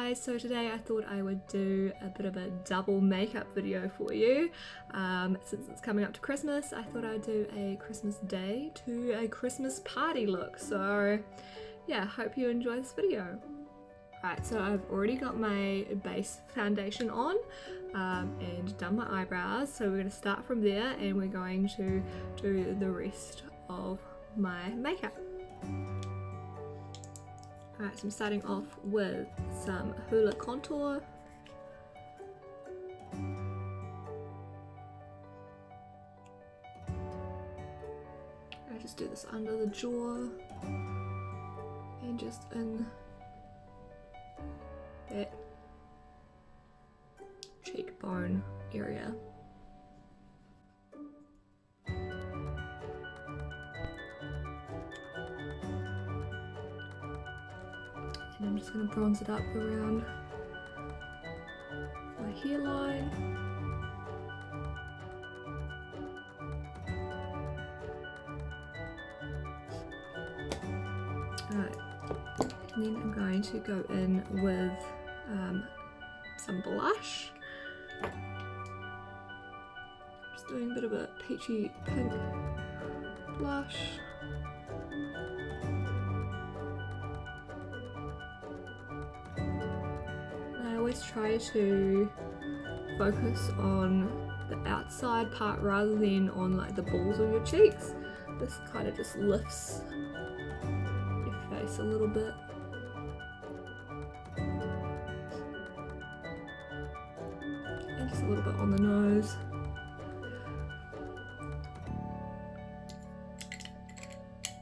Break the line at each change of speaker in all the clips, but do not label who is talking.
guys, so today I thought I would do a bit of a double makeup video for you. Since it's coming up to Christmas, I thought I'd do a Christmas day to a Christmas party look. So yeah, hope you enjoy this video. Alright, so I've already got my base foundation on and done my eyebrows, so we're going to start from there and we're going to do the rest of my makeup. Alright, so I'm starting off with some Hula contour. I just do this under the jaw and just in that cheekbone area. And I'm just going to bronze it up around my hairline. Alright, and then I'm going to go in with some blush. Just doing a bit of a peachy pink blush. I always try to focus on the outside part rather than on like the balls of your cheeks. This kind of just lifts your face a little bit. And just a little bit on the nose.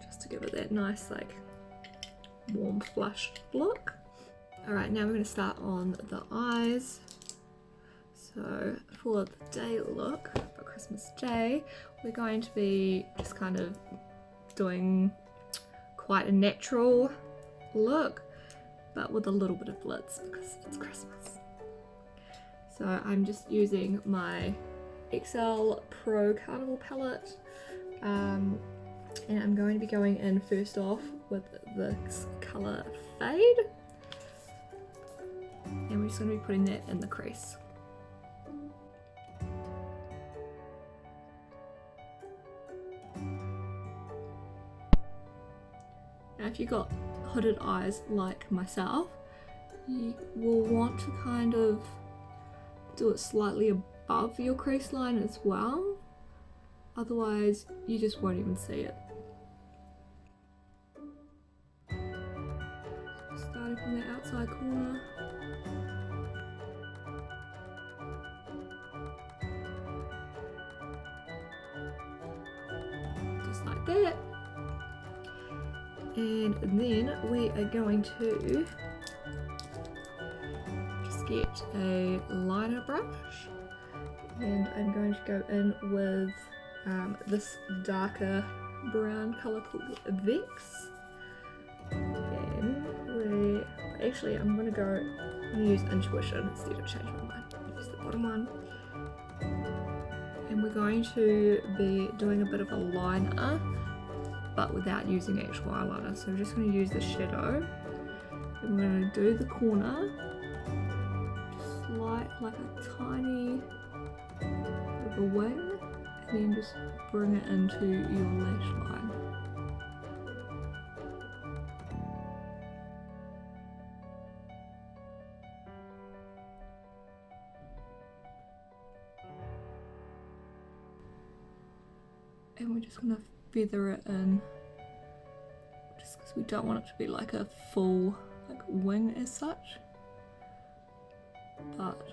Just to give it that nice like warm flushed look. Alright, now we're going to start on the eyes. So for the day look, for Christmas Day, we're going to be just kind of doing quite a natural look, but with a little bit of glitz because it's Christmas. So I'm just using my XL Pro Carnival palette, and I'm going to be going in first off with this colour Fade. And we're just going to be putting that in the crease. Now if you've got hooded eyes like myself, you will want to kind of do it slightly above your crease line as well. Otherwise you just won't even see it. Starting from the outside corner. Like that, and then we are going to just get a liner brush, and I'm going to go in with this darker brown colour called Vex, and I'm going to use Intuition instead of changing my mind. Use the bottom one. And we're going to be doing a bit of a liner, but without using actual eyeliner. So we're just going to use the shadow. And we're going to do the corner, just like a tiny bit of a wing, and then just bring it into your lash line. And we're just going to feather it in, just because we don't want it to be like a full like wing as such, but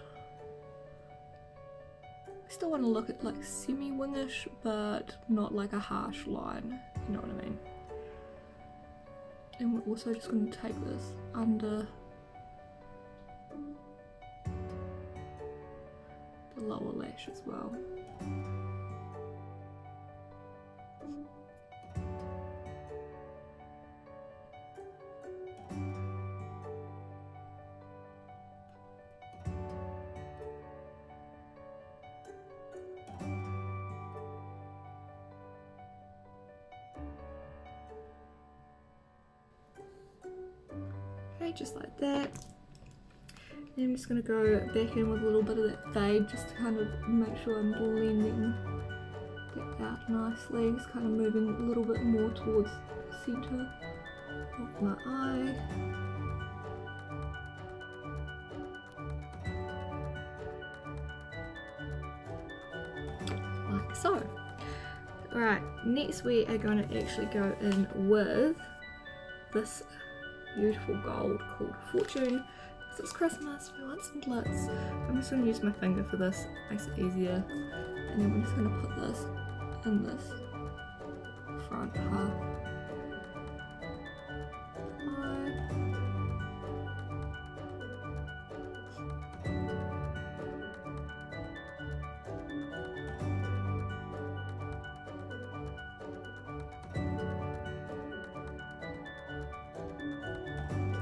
we still want to look at like semi-wingish, but not like a harsh line, you know what I mean. And we're also just going to take this under the lower lash as well. Okay, just like that. Then I'm just going to go back in with a little bit of that fade just to kind of make sure I'm blending that out nicely. Just kind of moving a little bit more towards the centre of my eye. Like so. Alright, next we are going to actually go in with this beautiful gold called Fortune. Because it's Christmas, we want some glitz. I'm just going to use my finger for this, it makes it easier. And then we're just going to put this in this front half.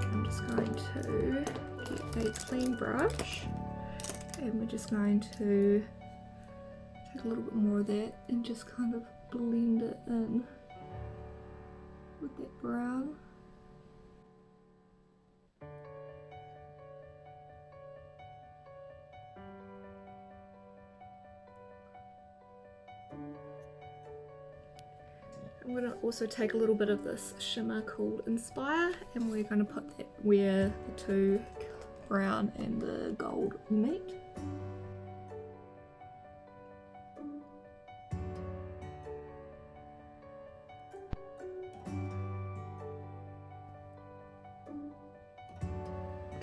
I'm just going to get a clean brush and we're just going to take a little bit more of that and just kind of blend it in with that brown. I'm going to also take a little bit of this shimmer called Inspire and we're going to put that where the two brown and the gold meet.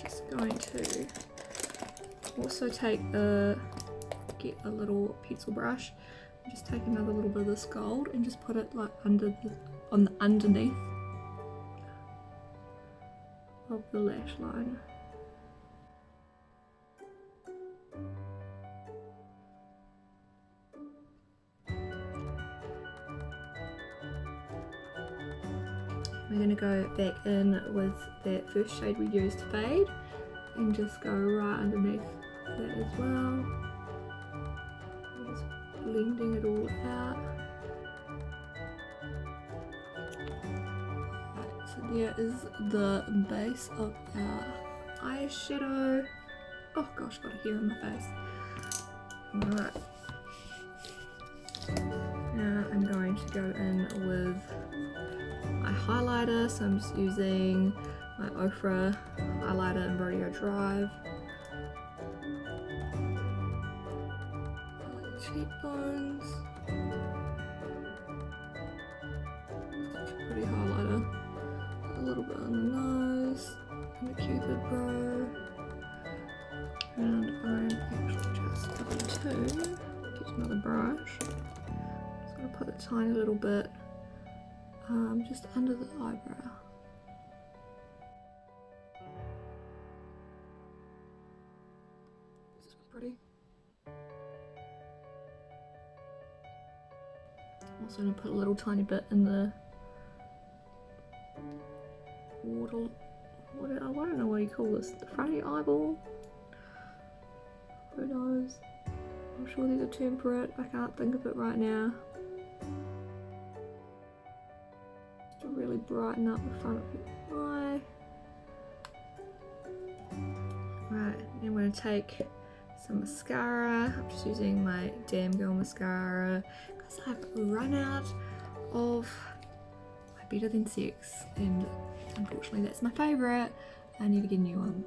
Just going to also get a little pencil brush. Just take another little bit of this gold and just put it like on the underneath of the lash line. We're going to go back in with that first shade we used, Fade, and just go right underneath that as well. Just blending it all out. Right, so there is the base of our eyeshadow. Oh gosh, got a hair in my face. Alright. Now I'm going to go in with my highlighter, so I'm just using my Ofra highlighter in Rodeo Drive. Cheekbones. Such a pretty highlighter. A little bit on the nose, and the cupid bow. And I'm actually just going to get another brush. Just going to put a tiny little bit just under the eyebrow. This is pretty. I'm also going to put a little tiny bit in the water. I don't know what you call this. The front eyeball. Who knows? I'm sure there's a term for it. I can't think of it right now. Just to really brighten up the front of your eye. Right, then I'm going to take some mascara. I'm just using my Damn Girl mascara because I've run out of my Better Than Sex, and unfortunately that's my favourite. I need to get a new one,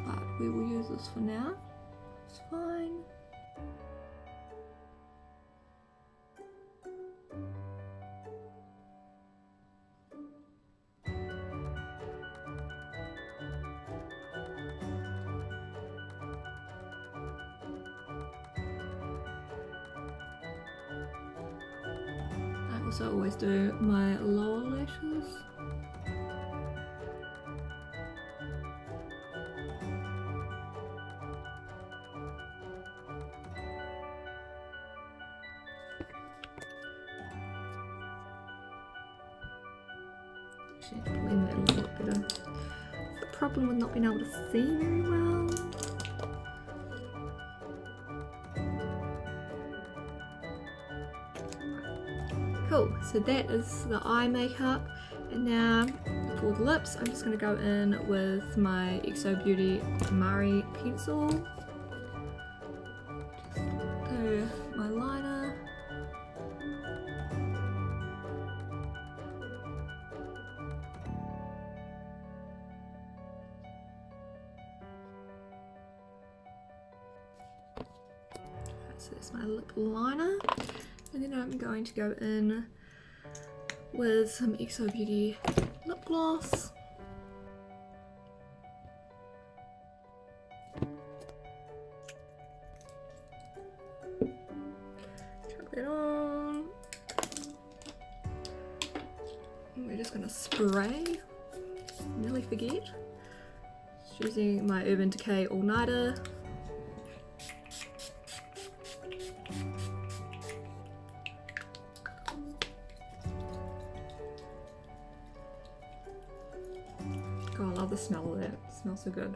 but we will use this for now. It's fine. I also always do my lower lashes. Actually, I blend that a little bit better. It's the problem with not being able to see very well. Cool, so that is the eye makeup, And now for the lips, I'm just going to go in with my XOBeauty Marie pencil. Just do my liner. So that's my lip liner. And then I'm going to go in with some XOBeauty lip gloss. Chuck that on. And we're just going to spray. Nearly forget. Just using my Urban Decay All Nighter. Oh, I love the smell of that. It smells so good.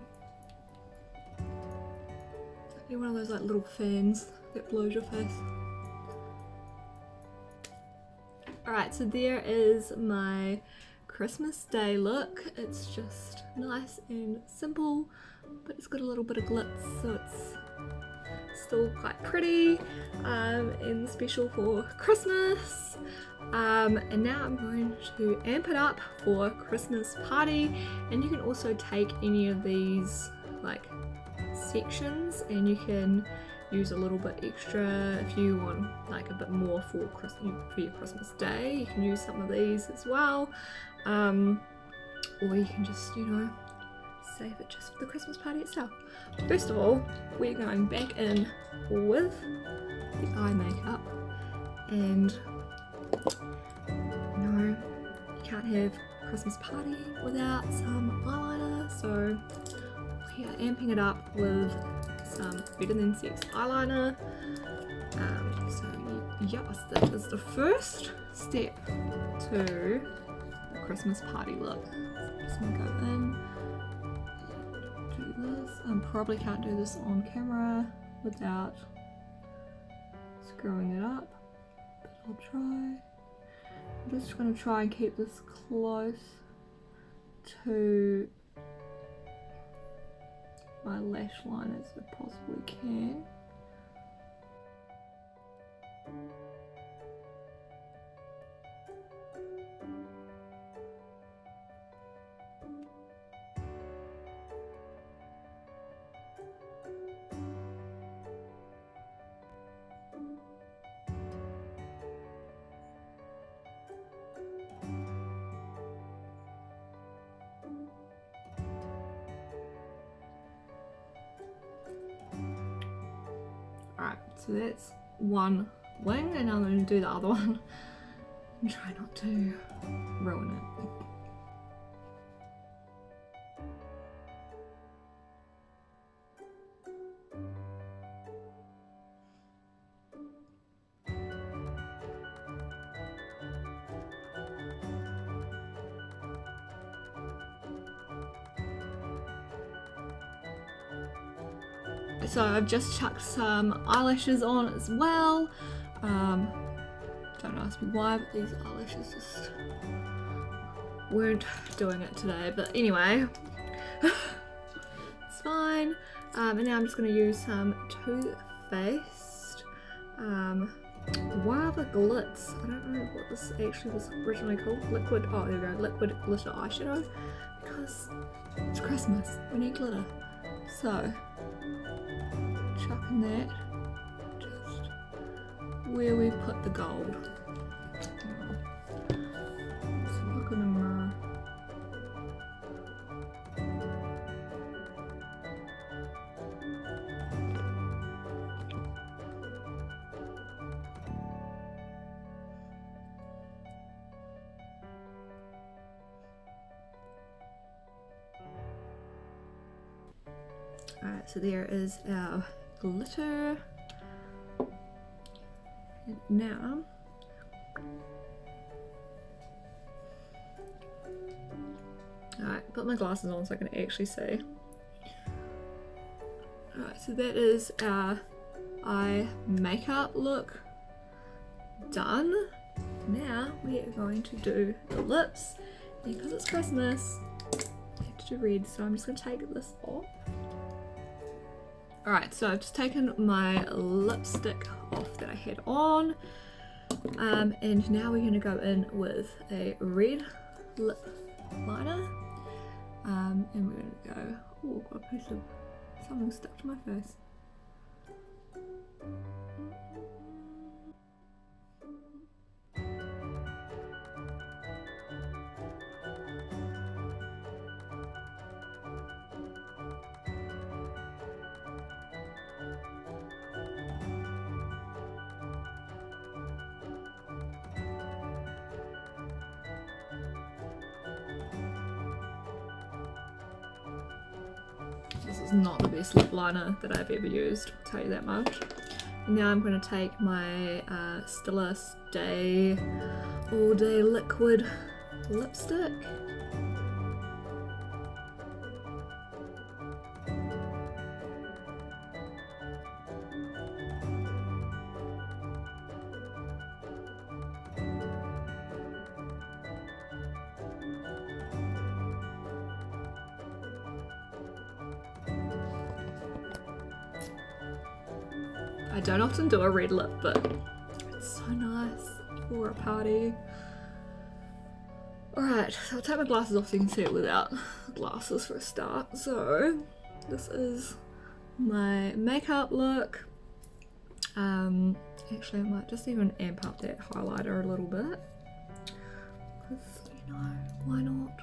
You're one of those like little fans that blows your face. Alright, so there is my Christmas Day look. It's just nice and simple, but it's got a little bit of glitz, so it's still quite pretty and special for Christmas. And now I'm going to amp it up for Christmas party, and you can also take any of these like sections and you can use a little bit extra if you want like a bit more for your Christmas day. You can use some of these as well, or you can just, you know, save it just for the Christmas party itself. First of all, we're going back in with the eye makeup, and no, you can't have Christmas party without some eyeliner, so we are amping it up with some Better Than Sex eyeliner. So yes, that is the first step to the Christmas party look. Just gonna go in, do this. I probably can't do this on camera without screwing it up, but I'll try. I'm just going to try and keep this close to my lash line as I possibly can. Alright, so that's one wing, and I'm going to do the other one and try not to ruin it. So I've just chucked some eyelashes on as well. Don't ask me why, but these eyelashes just weren't doing it today. But anyway, it's fine. And now I'm just going to use some TooFaced Wild Glitz. I don't know what this actually was originally called. Liquid, oh there we go, liquid glitter eyeshadow. Because it's Christmas, we need glitter. So chucking that just where we put the gold. Let's look in the mirror. Alright, so there is our glitter. And now alright, put my glasses on so I can actually see. Alright, so that is our eye makeup look done. Now we are going to do the lips, because it's Christmas, I have to do red, so I'm just going to take this off. Alright, so I've just taken my lipstick off that I had on, and now we're going to go in with a red lip liner, and we're going to go, oh, got a piece of something stuck to my face. This is not the best lip liner that I've ever used, I'll tell you that much. And now I'm going to take my Stilla Stay All Day Liquid lipstick. I don't often do a red lip, but it's so nice for a party. Alright, so I'll take my glasses off so you can see it without glasses for a start. So, this is my makeup look. Actually I might just even amp up that highlighter a little bit. Because, you know, why not?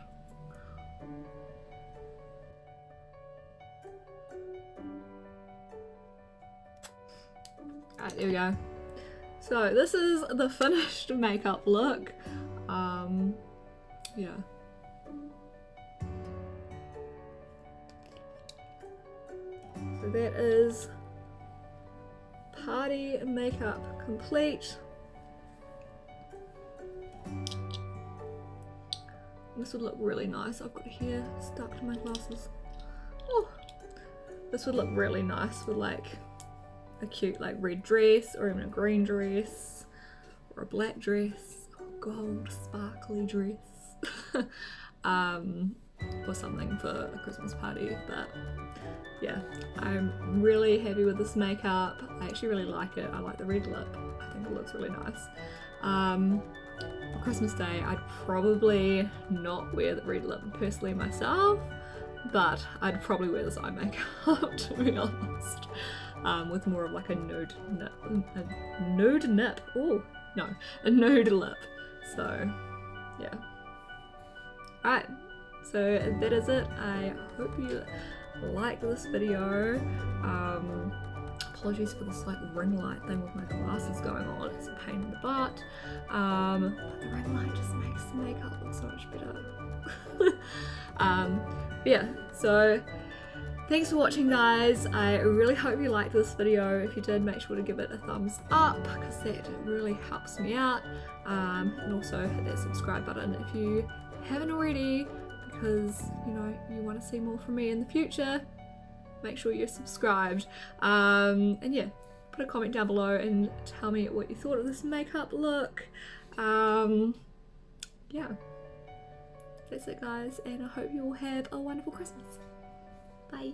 Alright, there we go. So this is the finished makeup look. Yeah. So that is party makeup complete. This would look really nice. I've got hair stuck to my glasses. Oh, this would look really nice with like a cute like red dress, or even a green dress, or a black dress, or a gold sparkly dress, or something for a Christmas party. But yeah, I'm really happy with this makeup. I actually really like it. I like the red lip. I think it looks really nice. For Christmas Day, I'd probably not wear the red lip personally myself, but I'd probably wear this eye makeup to be honest. With more of like a nude nip. Oh no, a nude lip. So yeah. Alright, so that is it. I hope you liked this video. Apologies for this like ring light thing with my glasses going on. It's a pain in the butt. But the ring light just makes the makeup look so much better. But yeah, so thanks for watching, guys. I really hope you liked this video. If you did, make sure to give it a thumbs up because that really helps me out. And also hit that subscribe button if you haven't already, because you know you want to see more from me in the future. Make sure you're subscribed. And yeah, put a comment down below and tell me what you thought of this makeup look. Yeah, that's it, guys, and I hope you all have a wonderful Christmas. Bye.